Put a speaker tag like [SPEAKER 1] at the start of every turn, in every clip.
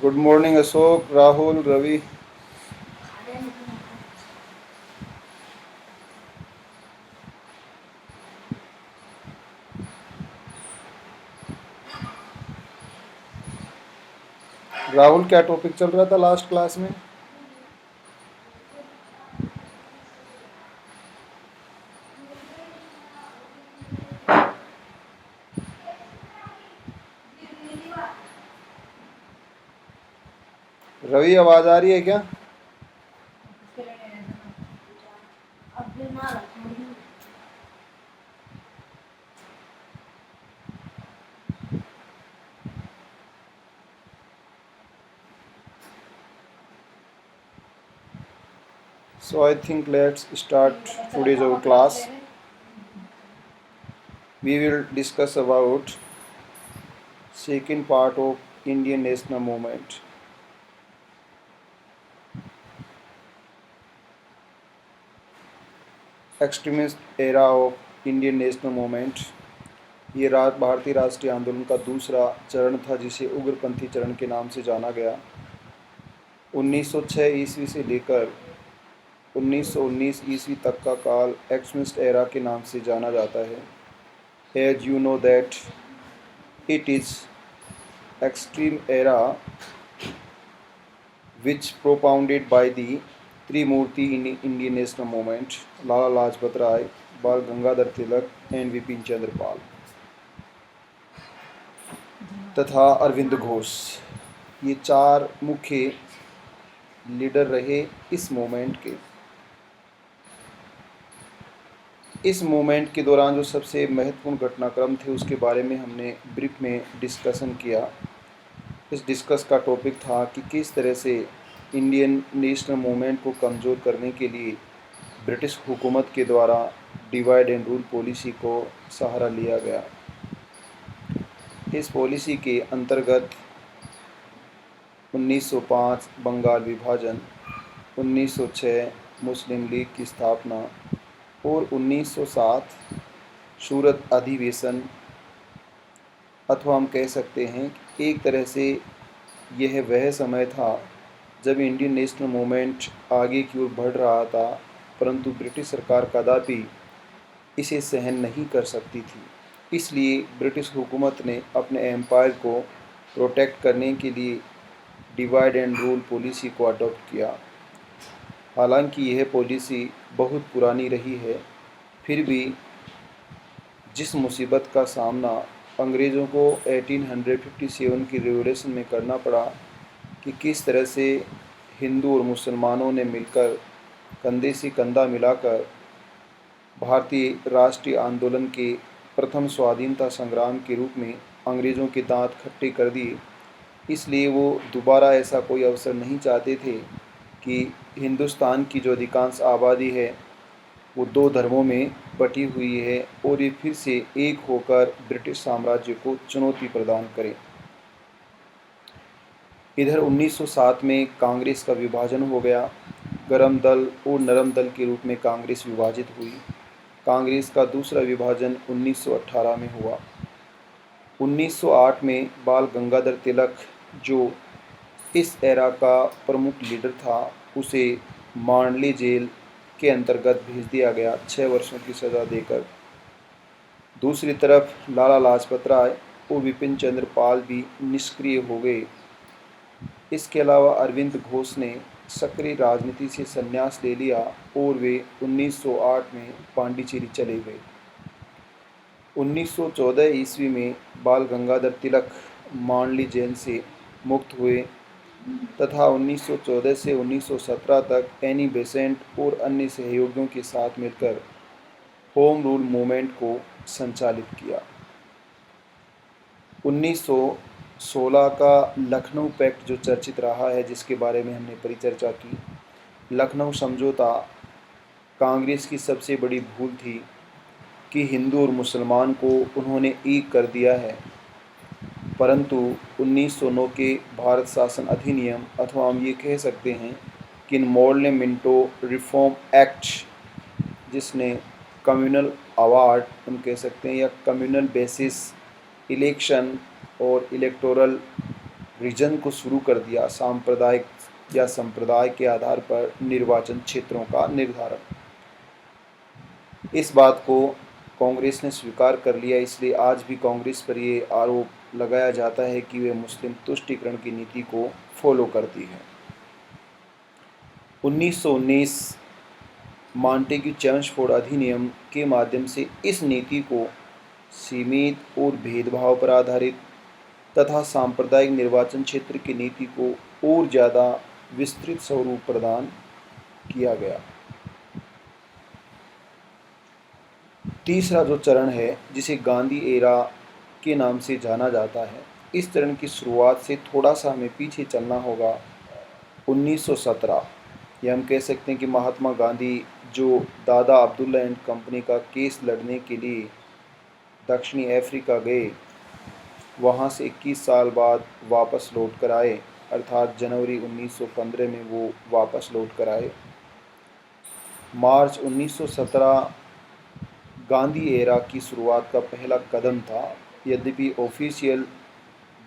[SPEAKER 1] Good morning Ashok, Rahul, Ravi. Rahul, क्या topic चल रहा था लास्ट क्लास में? रवि, आवाज़ आ रही है क्या? So I think let's start today's our class. We will discuss about second part of Indian national movement. Extremist era of Indian national movement. ये भारतीय राष्ट्रीय आंदोलन का दूसरा चरण था जिसे उग्रपंथी चरण के नाम से जाना गया। 1906 ईस्वी से लेकर 1919 ईस्वी तक का काल एक्सट्रीमिस्ट एरा के नाम से जाना जाता है। As you know that it is extreme era which propounded by the Trimurti in Indian national movement, Lala Lajpat Rai, Bal Gangadhar Tilak and Vipin Chandra Pal तथा अरविंद घोष। ये चार मुख्य लीडर रहे इस मूवमेंट के। इस मूवमेंट के दौरान जो सबसे महत्वपूर्ण घटनाक्रम थे उसके बारे में हमने ब्रीफ में डिस्कशन किया। इस डिस्कस का टॉपिक था कि किस तरह से इंडियन नेशनल मूवमेंट को कमज़ोर करने के लिए ब्रिटिश हुकूमत के द्वारा डिवाइड एंड रूल पॉलिसी को सहारा लिया गया। इस पॉलिसी के अंतर्गत 1905 बंगाल विभाजन, 1906 मुस्लिम लीग की स्थापना और 1907 सूरत अधिवेशन, अथवा हम कह सकते हैं कि एक तरह से यह वह समय था जब इंडियन नेशनल मूवमेंट आगे की ओर बढ़ रहा था, परंतु ब्रिटिश सरकार कदापि इसे सहन नहीं कर सकती थी। इसलिए ब्रिटिश हुकूमत ने अपने एम्पायर को प्रोटेक्ट करने के लिए डिवाइड एंड रूल पॉलिसी को अडॉप्ट किया। हालांकि यह पॉलिसी बहुत पुरानी रही है, फिर भी जिस मुसीबत का सामना अंग्रेज़ों को 1857 की रिवॉल्यूशन में करना पड़ा कि किस तरह से हिंदू और मुसलमानों ने मिलकर कंधे से कंधा मिलाकर भारतीय राष्ट्रीय आंदोलन के प्रथम स्वाधीनता संग्राम के रूप में अंग्रेज़ों के दांत खट्टे कर दिए। इसलिए वो दोबारा ऐसा कोई अवसर नहीं चाहते थे कि हिंदुस्तान की जो अधिकांश आबादी है वो दो धर्मों में बटी हुई है और ये फिर से एक होकर ब्रिटिश साम्राज्य को चुनौती प्रदान करे। इधर 1907 में कांग्रेस का विभाजन हो गया। गरम दल और नरम दल के रूप में कांग्रेस विभाजित हुई। कांग्रेस का दूसरा विभाजन 1918 में हुआ। 1908 में बाल गंगाधर तिलक, जो इस एरा का प्रमुख लीडर था, उसे मांडले जेल के अंतर्गत भेज दिया गया 6 वर्षों की सज़ा देकर। दूसरी तरफ लाला लाजपत राय और विपिन चंद्र पाल भी निष्क्रिय हो गए। इसके अलावा अरविंद घोष ने सक्रिय राजनीति से संन्यास ले लिया और वे 1908 में पांडिचेरी चले गए। 1914 ईस्वी में बाल गंगाधर तिलक मांडली जेल से मुक्त हुए तथा 1914 से 1917 तक एनी बेसेंट और अन्य सहयोगियों के साथ मिलकर होम रूल मूवमेंट को संचालित किया। 1916 का लखनऊ पैक्ट जो चर्चित रहा है, जिसके बारे में हमने परिचर्चा की। लखनऊ समझौता कांग्रेस की सबसे बड़ी भूल थी कि हिंदू और मुसलमान को उन्होंने एक कर दिया है, परंतु 1909 के भारत शासन अधिनियम, अथवा हम ये कह सकते हैं कि मॉडल मिंटो रिफॉर्म एक्ट, जिसने कम्युनल अवार्ड हम कह सकते हैं या कम्युनल बेसिस इलेक्शन और इलेक्टोरल रीजन को शुरू कर दिया, सांप्रदायिक या संप्रदाय के आधार पर निर्वाचन क्षेत्रों का निर्धारण। इस बात को कांग्रेस ने स्वीकार कर लिया, इसलिए आज भी कांग्रेस पर ये आरोप लगाया जाता है कि वे मुस्लिम तुष्टीकरण की नीति को फॉलो करती है। 1919 मॉन्टेग्यू चेम्सफोर्ड अधिनियम के माध्यम से इस नीति को सीमित और भेदभाव पर आधारित तथा सांप्रदायिक निर्वाचन क्षेत्र की नीति को और ज़्यादा विस्तृत स्वरूप प्रदान किया गया। तीसरा जो चरण है, जिसे गांधी एरा के नाम से जाना जाता है, इस चरण की शुरुआत से थोड़ा सा हमें पीछे चलना होगा। 1917 ये हम कह सकते हैं कि महात्मा गांधी जो दादा अब्दुल्ला एंड कंपनी का केस लड़ने के लिए दक्षिणी अफ्रीका गए, वहाँ से 21 साल बाद वापस लौट कर आए, अर्थात जनवरी 1915 में वो वापस लौट कर आए। मार्च 1917 गांधी एरा की शुरुआत का पहला कदम था। यद्यपि ऑफिशियल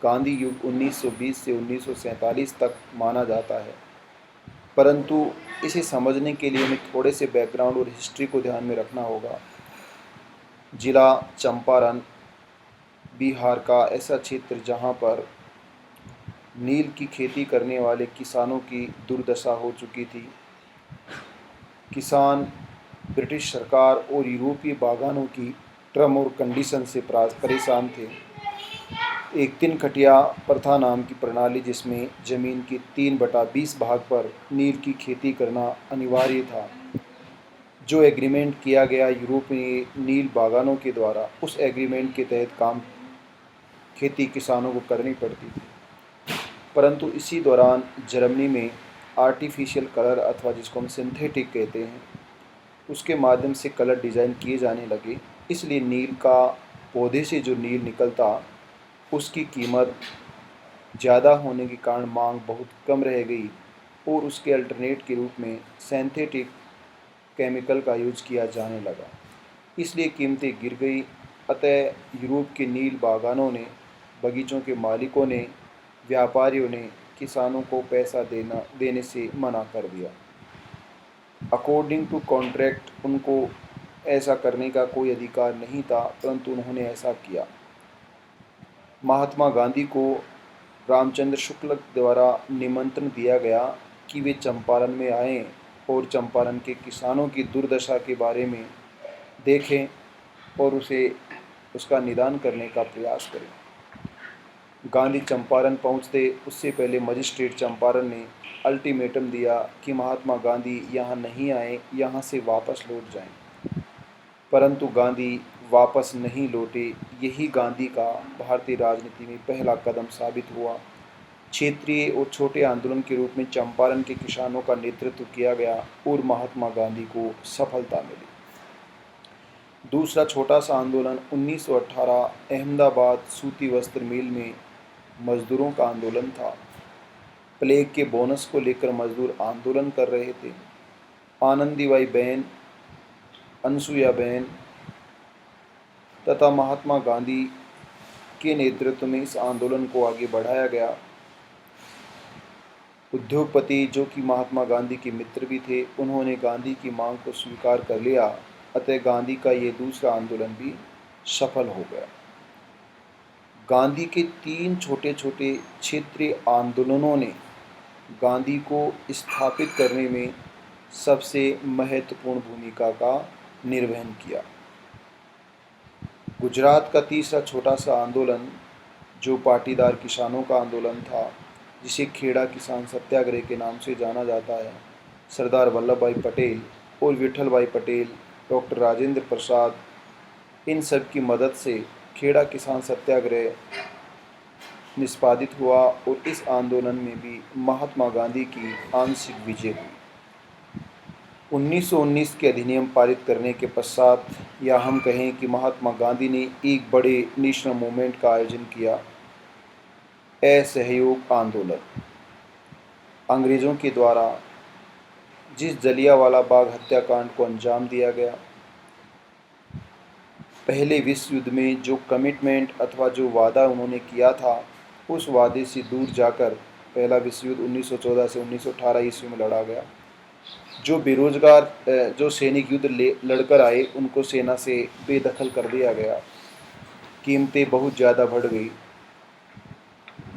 [SPEAKER 1] गांधी युग 1920 से 1947 तक माना जाता है, परंतु इसे समझने के लिए हमें थोड़े से बैकग्राउंड और हिस्ट्री को ध्यान में रखना होगा। जिला चंपारण बिहार का ऐसा क्षेत्र जहां पर नील की खेती करने वाले किसानों की दुर्दशा हो चुकी थी। किसान ब्रिटिश सरकार और यूरोपीय बागानों की टर्म और कंडीशन से परेशान थे। एक 3 खटिया प्रथा नाम की प्रणाली, जिसमें ज़मीन की 3/20 भाग पर नील की खेती करना अनिवार्य था, जो एग्रीमेंट किया गया यूरोपीय नील बागानों के द्वारा, उस एग्रीमेंट के तहत खेती किसानों को करनी पड़ती थी। परंतु इसी दौरान जर्मनी में आर्टिफिशियल कलर, अथवा जिसको हम सिंथेटिक कहते हैं, उसके माध्यम से कलर डिज़ाइन किए जाने लगे। इसलिए नील का, पौधे से जो नील निकलता, उसकी कीमत ज़्यादा होने के कारण मांग बहुत कम रह गई और उसके अल्टरनेट के रूप में सिंथेटिक केमिकल का यूज किया जाने लगा। इसलिए कीमतें गिर गई। अतः यूरोप के नील बागानों ने, बगीचों के मालिकों ने, व्यापारियों ने किसानों को पैसा देने से मना कर दिया। अकॉर्डिंग टू कॉन्ट्रैक्ट उनको ऐसा करने का कोई अधिकार नहीं था, परंतु उन्होंने ऐसा किया। महात्मा गांधी को रामचंद्र शुक्ल द्वारा निमंत्रण दिया गया कि वे चंपारण में आएं और चंपारण के किसानों की दुर्दशा के बारे में देखें और उसका निदान करने का प्रयास करें। गांधी चंपारण पहुंचते उससे पहले मजिस्ट्रेट चंपारण ने अल्टीमेटम दिया कि महात्मा गांधी यहाँ नहीं आए, यहाँ से वापस लौट जाएं। परंतु गांधी वापस नहीं लौटे। यही गांधी का भारतीय राजनीति में पहला कदम साबित हुआ। क्षेत्रीय और छोटे आंदोलन के रूप में चंपारण के किसानों का नेतृत्व किया गया और महात्मा गांधी को सफलता मिली। दूसरा छोटा सा आंदोलन 1918 अहमदाबाद सूती वस्त्र मिल में मजदूरों का आंदोलन था। प्लेग के बोनस को लेकर मजदूर आंदोलन कर रहे थे। आनंदीबाई बहन, अनसुया बहन तथा महात्मा गांधी के नेतृत्व में इस आंदोलन को आगे बढ़ाया गया। उद्योगपति, जो कि महात्मा गांधी के मित्र भी थे, उन्होंने गांधी की मांग को स्वीकार कर लिया। अतः गांधी का ये दूसरा आंदोलन भी सफल हो गया। गांधी के 3 छोटे छोटे क्षेत्रीय आंदोलनों ने गांधी को स्थापित करने में सबसे महत्वपूर्ण भूमिका का निर्वहन किया। गुजरात का तीसरा छोटा सा आंदोलन, जो पाटीदार किसानों का आंदोलन था, जिसे खेड़ा किसान सत्याग्रह के नाम से जाना जाता है, सरदार वल्लभ भाई पटेल और विठल भाई पटेल, डॉक्टर राजेंद्र प्रसाद, इन सब की मदद से खेड़ा किसान सत्याग्रह निष्पादित हुआ और इस आंदोलन में भी महात्मा गांधी की आंशिक विजय हुई। 1919 के अधिनियम पारित करने के पश्चात, या हम कहें कि महात्मा गांधी ने एक बड़े नेशनल मूवमेंट का आयोजन किया, असहयोग आंदोलन। अंग्रेज़ों के द्वारा जिस जलियांवाला बाग हत्याकांड को अंजाम दिया गया, पहले विश्व युद्ध में जो कमिटमेंट अथवा जो वादा उन्होंने किया था उस वादे से दूर जाकर पहला विश्व युद्ध 1914 से 1918 ईस्वी में लड़ा गया। जो बेरोजगार जो सैनिक युद्ध लड़कर आए उनको सेना से बेदखल कर दिया गया। कीमतें बहुत ज़्यादा बढ़ गई।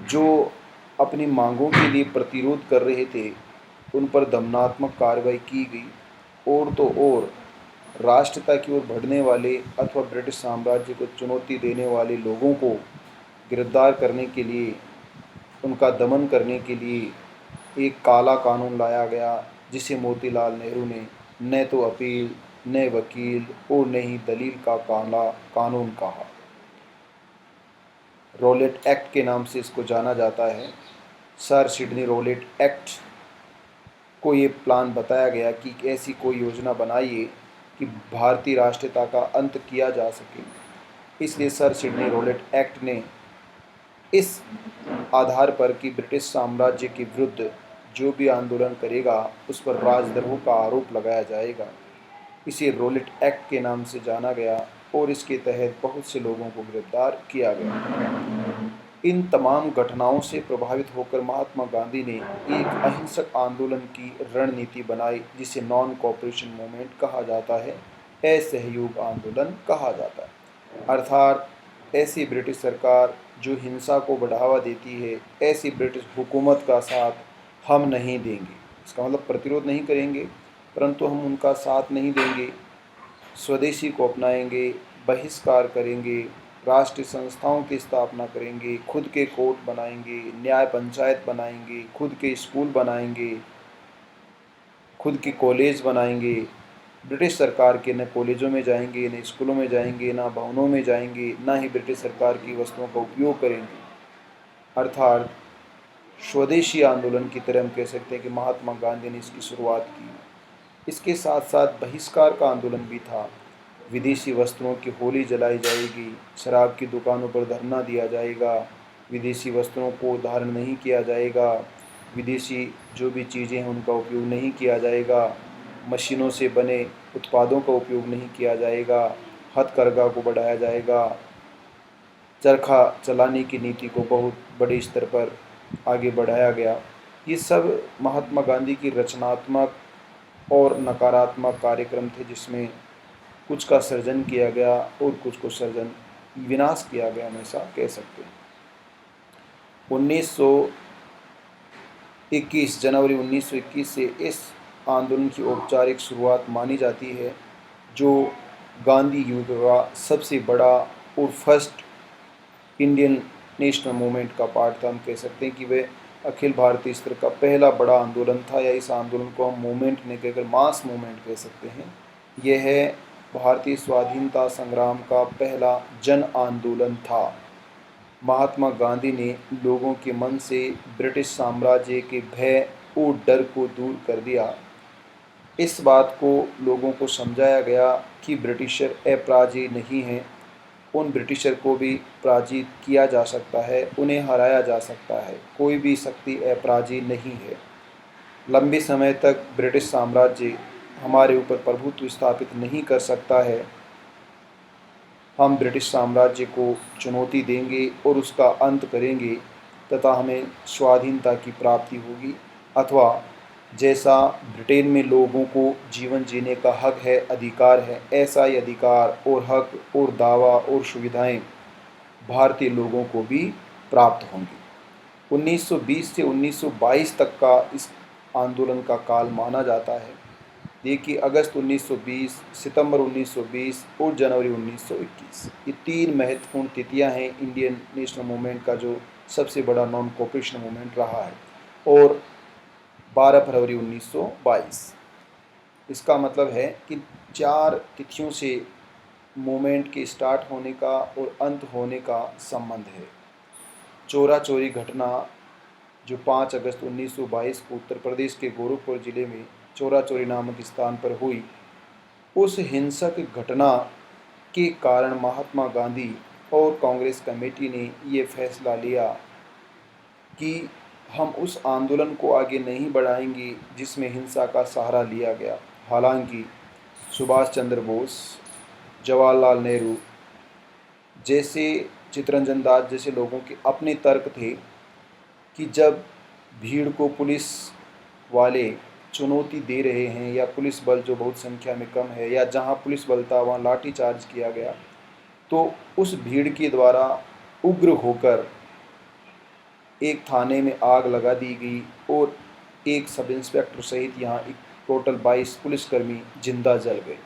[SPEAKER 1] जो अपनी मांगों के लिए प्रतिरोध कर रहे थे उन पर दमनात्मक कार्रवाई की गई। और तो और राष्ट्रता की ओर बढ़ने वाले अथवा ब्रिटिश साम्राज्य को चुनौती देने वाले लोगों को गिरफ्तार करने के लिए, उनका दमन करने के लिए एक काला कानून लाया गया जिसे मोतीलाल नेहरू ने न तो अपील, न वकील और न ही दलील का काला कानून कहा। रॉलेट एक्ट के नाम से इसको जाना जाता है। सर सिडनी रॉलेट एक्ट को ये प्लान बताया गया कि ऐसी कोई योजना बनाइए कि भारतीय राष्ट्रीयता का अंत किया जा सके। इसलिए सर सिडनी रॉलेट एक्ट ने इस आधार पर कि ब्रिटिश साम्राज्य के विरुद्ध जो भी आंदोलन करेगा उस पर राजद्रोह का आरोप लगाया जाएगा, इसे रॉलेट एक्ट के नाम से जाना गया और इसके तहत बहुत से लोगों को गिरफ्तार किया गया। इन तमाम घटनाओं से प्रभावित होकर महात्मा गांधी ने एक अहिंसक आंदोलन की रणनीति बनाई जिसे नॉन कोऑपरेशन मूवमेंट कहा जाता है, असहयोग आंदोलन कहा जाता है। अर्थात ऐसी ब्रिटिश सरकार जो हिंसा को बढ़ावा देती है, ऐसी ब्रिटिश हुकूमत का साथ हम नहीं देंगे। इसका मतलब प्रतिरोध नहीं करेंगे, परंतु हम उनका साथ नहीं देंगे। स्वदेशी को अपनाएंगे, बहिष्कार करेंगे, राष्ट्रीय संस्थाओं की स्थापना करेंगे, खुद के कोर्ट बनाएंगे, न्याय पंचायत बनाएंगे, खुद के स्कूल बनाएंगे, खुद के कॉलेज बनाएंगे। ब्रिटिश सरकार के न कॉलेजों में जाएंगे, न स्कूलों में जाएंगे, ना भवनों में जाएंगे, ना ही ब्रिटिश सरकार की वस्तुओं का उपयोग करेंगे। अर्थात स्वदेशी आंदोलन की तरह हम कह सकते हैं कि महात्मा गांधी ने इसकी शुरुआत की। इसके साथ साथ बहिष्कार का आंदोलन भी था। विदेशी वस्त्रों की होली जलाई जाएगी, शराब की दुकानों पर धरना दिया जाएगा, विदेशी वस्त्रों को धारण नहीं किया जाएगा, विदेशी जो भी चीज़ें हैं उनका उपयोग नहीं किया जाएगा, मशीनों से बने उत्पादों का उपयोग नहीं किया जाएगा, हथकरघा को बढ़ाया जाएगा, चरखा चलाने की नीति को बहुत बड़े स्तर पर आगे बढ़ाया गया। ये सब महात्मा गांधी की रचनात्मक और नकारात्मक कार्यक्रम थे जिसमें कुछ का सृजन किया गया और कुछ को विनाश किया गया, हम ऐसा कह सकते हैं। 1921 जनवरी 1921 से इस आंदोलन की औपचारिक शुरुआत मानी जाती है, जो गांधी युग का सबसे बड़ा और फर्स्ट इंडियन नेशनल मूवमेंट का पार्ट था। हम कह सकते हैं कि वह अखिल भारतीय स्तर का पहला बड़ा आंदोलन था, या इस आंदोलन को हम मूवमेंट नहीं कहकर मास मूवमेंट कह सकते हैं। यह है भारतीय स्वाधीनता संग्राम का पहला जन आंदोलन था। महात्मा गांधी ने लोगों के मन से ब्रिटिश साम्राज्य के भय और डर को दूर कर दिया। इस बात को लोगों को समझाया गया कि ब्रिटिशर अपराजित नहीं हैं, उन ब्रिटिशर को भी पराजित किया जा सकता है, उन्हें हराया जा सकता है, कोई भी शक्ति अपराजित नहीं है। लंबे समय तक ब्रिटिश साम्राज्य हमारे ऊपर प्रभुत्व स्थापित नहीं कर सकता है। हम ब्रिटिश साम्राज्य को चुनौती देंगे और उसका अंत करेंगे तथा हमें स्वाधीनता की प्राप्ति होगी, अथवा जैसा ब्रिटेन में लोगों को जीवन जीने का हक है, अधिकार है, ऐसा ही अधिकार और हक और दावा और सुविधाएं भारतीय लोगों को भी प्राप्त होंगी। 1920 से 1922 तक का इस आंदोलन का काल माना जाता है। देखिए, अगस्त 1920, सितंबर 1920 और जनवरी 1921, ये 3 महत्वपूर्ण तिथियां हैं इंडियन नेशनल मूवमेंट का, जो सबसे बड़ा नॉन कोऑपरेशन मूवमेंट रहा है। और 12 फरवरी 1922, इसका मतलब है कि 4 तिथियों से मूवमेंट के स्टार्ट होने का और अंत होने का संबंध है। चोरा चोरी घटना जो 5 अगस्त 1922 को उत्तर प्रदेश के गोरखपुर जिले में चोरा चोरी नामक स्थान पर हुई, उस हिंसक घटना के कारण महात्मा गांधी और कांग्रेस कमेटी ने ये फैसला लिया कि हम उस आंदोलन को आगे नहीं बढ़ाएंगे जिसमें हिंसा का सहारा लिया गया। हालांकि सुभाष चंद्र बोस, जवाहरलाल नेहरू जैसे चित्तरंजन दास जैसे लोगों के अपने तर्क थे कि जब भीड़ को पुलिस वाले चुनौती दे रहे हैं या पुलिस बल जो बहुत संख्या में कम है या जहां पुलिस बल था वहां लाठीचार्ज किया गया, तो उस भीड़ के द्वारा उग्र होकर एक थाने में आग लगा दी गई और एक सब इंस्पेक्टर सहित यहाँ एक टोटल 22 पुलिसकर्मी जिंदा जल गए।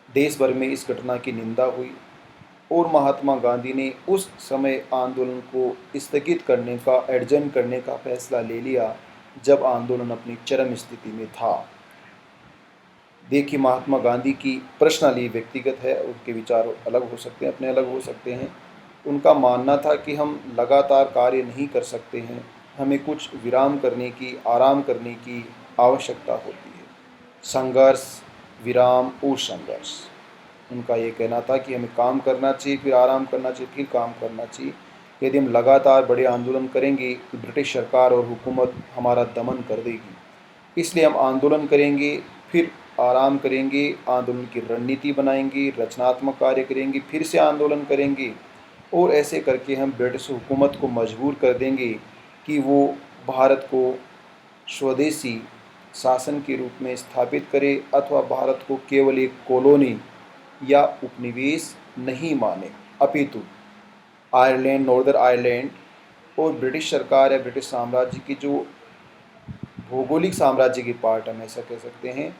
[SPEAKER 1] देश भर में इस घटना की निंदा हुई और महात्मा गांधी ने उस समय आंदोलन को स्थगित करने का, एडजर्न करने का फैसला ले लिया जब आंदोलन अपनी चरम स्थिति में था। देखिए, महात्मा गांधी की पर्सनली व्यक्तिगत है, उनके विचार अलग हो सकते हैं, अपने अलग हो सकते हैं। उनका मानना था कि हम लगातार कार्य नहीं कर सकते हैं, हमें कुछ विराम करने की, आराम करने की आवश्यकता होती है। संघर्ष, विराम और संघर्ष, उनका ये कहना था कि हमें काम करना चाहिए, फिर आराम करना चाहिए, फिर काम करना चाहिए। यदि हम लगातार बड़े आंदोलन करेंगे तो ब्रिटिश सरकार और हुकूमत हमारा दमन कर देगी। इसलिए हम आंदोलन करेंगे, फिर आराम करेंगे, आंदोलन की रणनीति बनाएंगे, रचनात्मक कार्य करेंगे, फिर से आंदोलन करेंगे और ऐसे करके हम ब्रिटिश हुकूमत को मजबूर कर देंगे कि वो भारत को स्वदेशी शासन के रूप में स्थापित करे अथवा भारत को केवल एक कॉलोनी या उपनिवेश नहीं माने, अपितु आयरलैंड, नॉर्दर्न आयरलैंड और ब्रिटिश सरकार या ब्रिटिश साम्राज्य की जो भौगोलिक साम्राज्य की पार्ट हम ऐसा कह सकते हैं,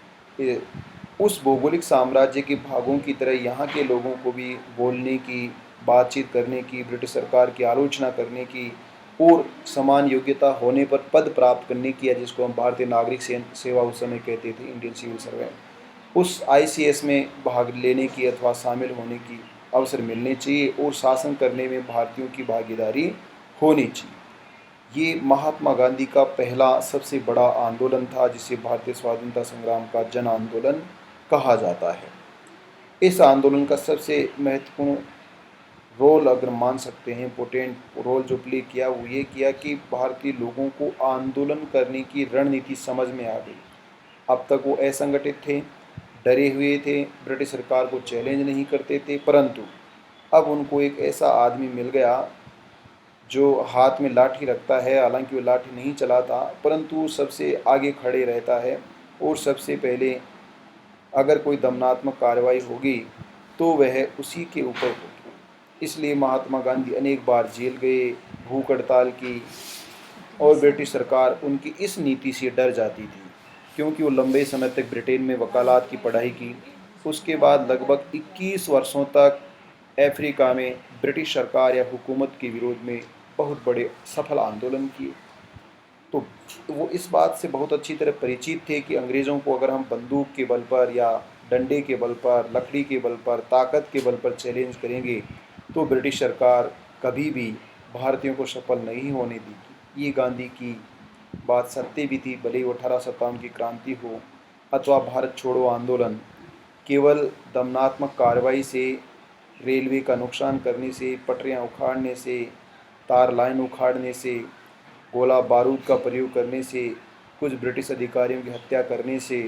[SPEAKER 1] उस भौगोलिक साम्राज्य के भागों की तरह यहाँ के लोगों को भी बोलने की, बातचीत करने की, ब्रिटिश सरकार की आलोचना करने की और समान योग्यता होने पर पद प्राप्त करने की, या जिसको हम भारतीय नागरिक सेवा उस समय कहते थे, इंडियन सिविल सर्वेंट, उस आईसीएस में भाग लेने की अथवा शामिल होने की अवसर मिलने चाहिए और शासन करने में भारतीयों की भागीदारी होनी चाहिए। ये महात्मा गांधी का पहला सबसे बड़ा आंदोलन था जिसे भारतीय स्वाधीनता संग्राम का जन आंदोलन कहा जाता है। इस आंदोलन का सबसे महत्वपूर्ण रोल अगर मान सकते हैं, इम्पोर्टेंट रोल जो प्ले किया वो ये किया कि भारतीय लोगों को आंदोलन करने की रणनीति समझ में आ गई। अब तक वो असंगठित थे, डरे हुए थे, ब्रिटिश सरकार को चैलेंज नहीं करते थे, परंतु अब उनको एक ऐसा आदमी मिल गया जो हाथ में लाठी रखता है, हालांकि वो लाठी नहीं चलाता परंतु सबसे आगे खड़े रहता है और सबसे पहले अगर कोई दमनात्मक कार्रवाई होगी तो वह उसी के ऊपर होगी। इसलिए महात्मा गांधी अनेक बार जेल गए, भूख हड़ताल की और ब्रिटिश सरकार उनकी इस नीति से डर जाती थी क्योंकि वो लंबे समय तक ब्रिटेन में वकालत की पढ़ाई की। उसके बाद लगभग 21 वर्षों तक अफ्रीका में ब्रिटिश सरकार या हुकूमत के विरोध में बहुत बड़े सफल आंदोलन किए। तो वो इस बात से बहुत अच्छी तरह परिचित थे कि अंग्रेज़ों को अगर हम बंदूक के बल पर या डंडे के बल पर, लकड़ी के बल पर, ताकत के बल पर चैलेंज करेंगे तो ब्रिटिश सरकार कभी भी भारतीयों को सफल नहीं होने देगी। ये गांधी की बात सत्य भी थी, भले ही 1857 की क्रांति हो अथवा भारत छोड़ो आंदोलन केवल दमनात्मक कार्रवाई से, रेलवे का नुकसान करने से, पटरियां उखाड़ने से, तार लाइन उखाड़ने से, गोला बारूद का प्रयोग करने से, कुछ ब्रिटिश अधिकारियों की हत्या करने से,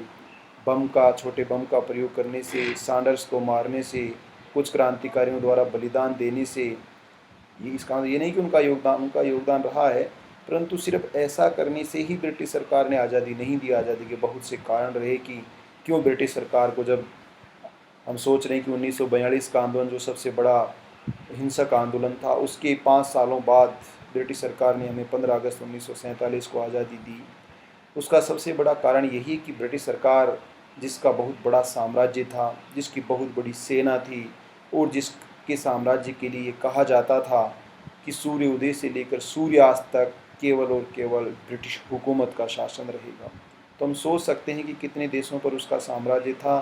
[SPEAKER 1] छोटे बम का प्रयोग करने से, सैंडर्स को मारने से, कुछ क्रांतिकारियों द्वारा बलिदान देने से, ये नहीं कि उनका योगदान रहा है, परंतु सिर्फ ऐसा करने से ही ब्रिटिश सरकार ने आज़ादी नहीं दी। आज़ादी के बहुत से कारण रहे कि क्यों ब्रिटिश सरकार को, जब हम सोच रहे हैं कि 1942 का आंदोलन जो सबसे बड़ा हिंसक आंदोलन था, उसके 5 सालों बाद ब्रिटिश सरकार ने हमें 15 अगस्त 1947 को आज़ादी दी। उसका सबसे बड़ा कारण यही कि ब्रिटिश सरकार, जिसका बहुत बड़ा साम्राज्य था, जिसकी बहुत बड़ी सेना थी और जिसके साम्राज्य के लिए कहा जाता था कि सूर्य उदय से लेकर सूर्यास्त तक केवल और केवल ब्रिटिश हुकूमत का शासन रहेगा। तो हम सोच सकते हैं कि कितने देशों पर उसका साम्राज्य था।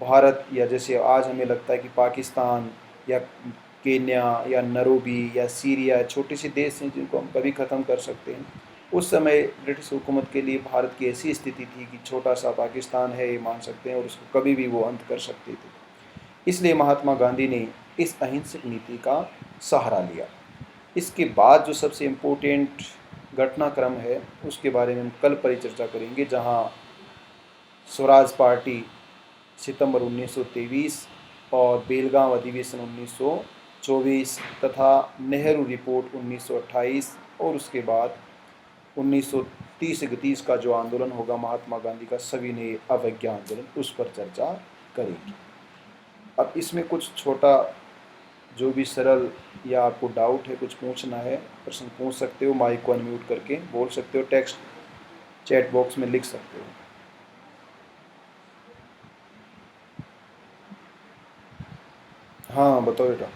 [SPEAKER 1] भारत, या जैसे आज हमें लगता है कि पाकिस्तान या केन्या या नैरोबी या सीरिया छोटे से देश हैं जिनको हम कभी ख़त्म कर सकते हैं, उस समय ब्रिटिश हुकूमत के लिए भारत की ऐसी स्थिति थी कि छोटा सा पाकिस्तान है ये मान सकते हैं और उसको कभी भी वो अंत कर सकते थे। इसलिए महात्मा गांधी ने इस अहिंसक नीति का सहारा लिया। इसके बाद जो सबसे इम्पोर्टेंट घटनाक्रम है उसके बारे में हम कल परिचर्चा करेंगे, जहां स्वराज पार्टी सितंबर 1923 और बेलगांव अधिवेशन 1924 तथा नेहरू रिपोर्ट 1928 और उसके बाद 1930-31 का जो आंदोलन होगा महात्मा गांधी का सविनय अवज्ञा आंदोलन, उस पर चर्चा करेंगे। अब इसमें कुछ छोटा जो भी सरल या आपको डाउट है, कुछ पूछना है, प्रश्न पूछ सकते हो, माइक को अनम्यूट करके बोल सकते हो, टेक्स्ट चैट बॉक्स में लिख सकते हो। हाँ बताओ बेटा।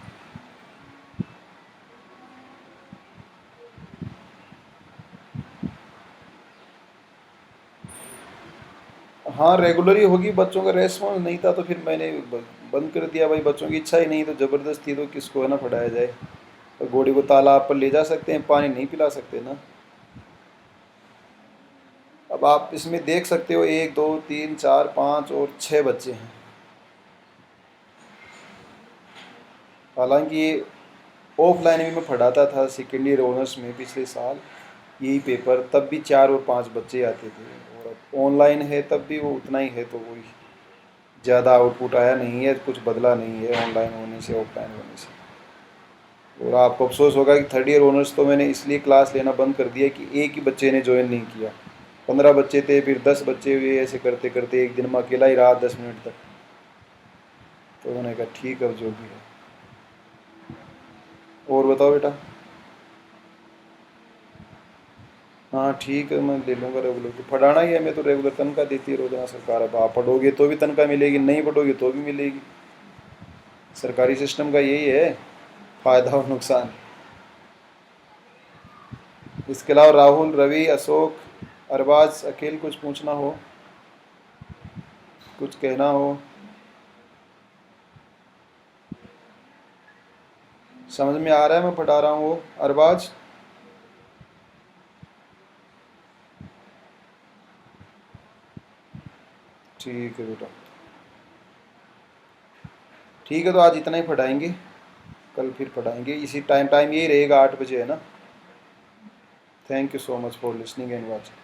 [SPEAKER 1] हाँ रेगुलर ही होगी, बच्चों का रेस्पॉन्स नहीं था तो फिर मैंने बंद कर दिया भाई, बच्चों की इच्छा ही नहीं तो ज़बरदस्ती तो किसको है ना पढ़ाया जाए। तो घोड़ी को तालाब पर ले जा सकते हैं, पानी नहीं पिला सकते ना। अब आप इसमें देख सकते हो 1 2 3 4 5 और 6 बच्चे हैं। हालांकि ये ऑफलाइन भी मैं पढ़ाता था सेकेंड ईयर ऑनर्स में पिछले साल यही पेपर, तब भी 4 और 5 बच्चे आते थे, और अब ऑनलाइन है तब भी वो उतना ही है, तो वही ज़्यादा आउटपुट आया नहीं है, कुछ बदला नहीं है ऑनलाइन होने से ऑफलाइन होने से। और आपको अफसोस होगा कि थर्ड ईयर ऑनर्स तो मैंने इसलिए क्लास लेना बंद कर दिया कि एक ही बच्चे ने ज्वाइन नहीं किया। 15 बच्चे थे, फिर 10 बच्चे हुए, ऐसे करते करते एक दिन में अकेला ही रहा 10 मिनट तक। तो मैंने कहा ठीक है अब जो भी है। और बताओ बेटा। हाँ ठीक है, मैं ले लूँगा रेगुलर, तो पढ़ाना ही है, मैं तो रेगुलर तनख्वाह देती है रोजाना सरकार। अब आप पढ़ोगे तो भी तनख्वाह मिलेगी, नहीं पढ़ोगे तो भी मिलेगी। सरकारी सिस्टम का यही है, फायदा और नुकसान। इसके अलावा राहुल, रवि, अशोक, अरबाज, अखिल कुछ पूछना हो, कुछ कहना हो, समझ में आ रहा है मैं पढ़ा रहा हूँ वो अरबाज? ठीक है बेटा। ठीक है, तो आज इतना ही पढ़ाएंगे, कल फिर पढ़ाएंगे इसी टाइम, टाइम यही रहेगा 8 बजे है ना। Thank you so much for listening and watching.